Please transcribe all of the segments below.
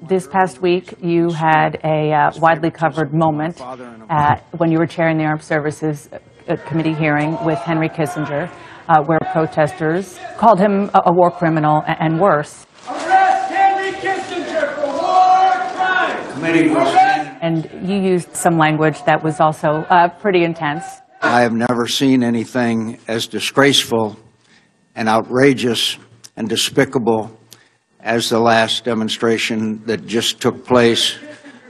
This past week, you had a widely covered moment when you were chairing the Armed Services Committee hearing with Henry Kissinger, where protesters called him a war criminal and worse. Arrest Henry Kissinger for war crimes! Committee was and you used some language that was also pretty intense. I have never seen anything as disgraceful and outrageous and despicable as the last demonstration that just took place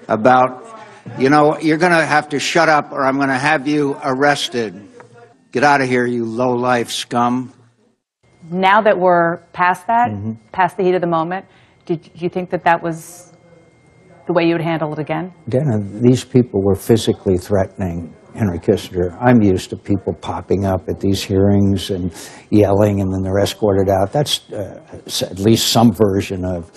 about, you know, you're going to have to shut up or I'm going to have you arrested. Get out of here, you low-life scum. Now that we're past that, past the heat of the moment, did you think that that was the way you would handle it again? Dana, these people were physically threatening Henry Kissinger. I'm used to people popping up at these hearings and yelling, and then they're escorted out. That's at least some version of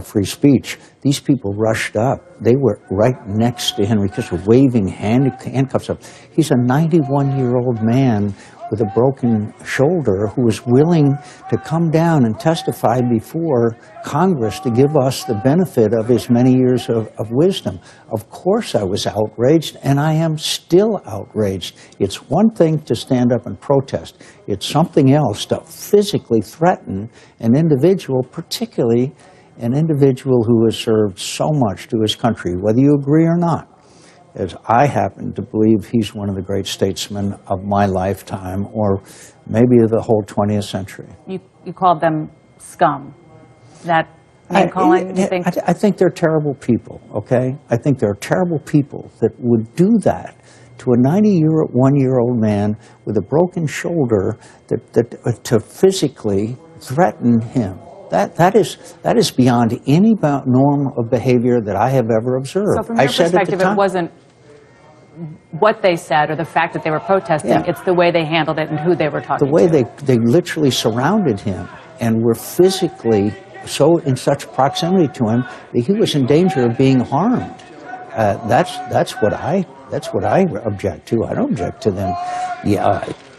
free speech. These people rushed up. They were right next to Henry Kissinger, waving handcuffs up. He's a 91-year-old man with a broken shoulder who was willing to come down and testify before Congress to give us the benefit of his many years of wisdom. Of course I was outraged, and I am still outraged. It's one thing to stand up and protest. It's something else to physically threaten an individual, particularly an individual who has served so much to his country, whether you agree or not. As I happen to believe he's one of the great statesmen of my lifetime, or maybe of the whole 20th century. You called them scum. That name calling, you think? I think they're terrible people, okay? I think they're terrible people that would do that to a 91-year-old man with a broken shoulder to physically threaten him. That is beyond any norm of behavior that I have ever observed. So from your perspective, it wasn't what they said or the fact that they were protesting, it's the way they handled it and who they were talking to. The way they literally surrounded him and were physically so in such proximity to him that he was in danger of being harmed. That's what I object to. I don't object to them.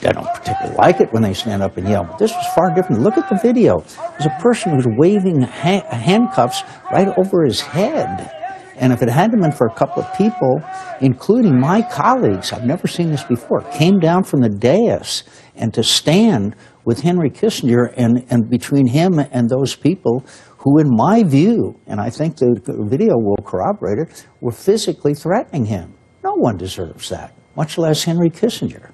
I don't particularly like it when they stand up and yell, but this was far different. Look at the video. There's a person who's waving handcuffs right over his head. And if it hadn't been for a couple of people, including my colleagues, I've never seen this before, came down from the dais and to stand with Henry Kissinger and between him and those people who, in my view, and I think the video will corroborate it, were physically threatening him. No one deserves that, much less Henry Kissinger.